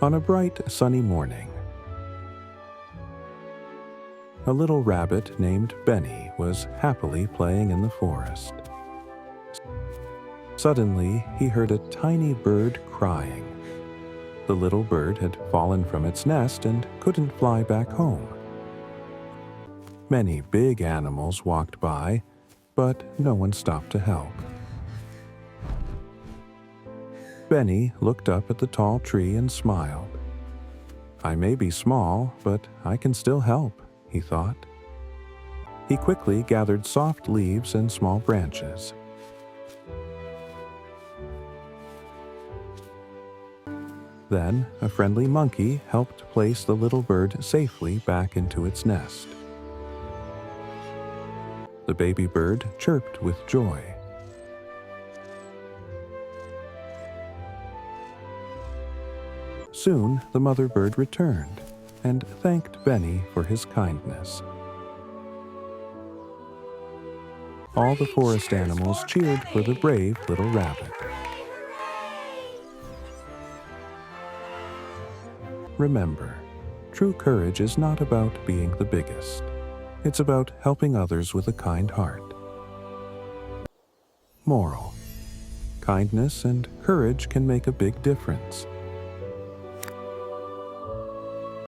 On a bright, sunny morning, a little rabbit named Benny was happily playing in the forest. Suddenly, he heard a tiny bird crying. The little bird had fallen from its nest and couldn't fly back home. Many big animals walked by, but no one stopped to help. Benny looked up at the tall tree and smiled. "I may be small, but I can still help," he thought. He quickly gathered soft leaves and small branches. Then a friendly monkey helped place the little bird safely back into its nest. The baby bird chirped with joy. Soon the mother bird returned and thanked Benny for his kindness. All the forest animals cheered for the brave little rabbit. Remember, true courage is not about being the biggest. It's about helping others with a kind heart. Moral: kindness and courage can make a big difference.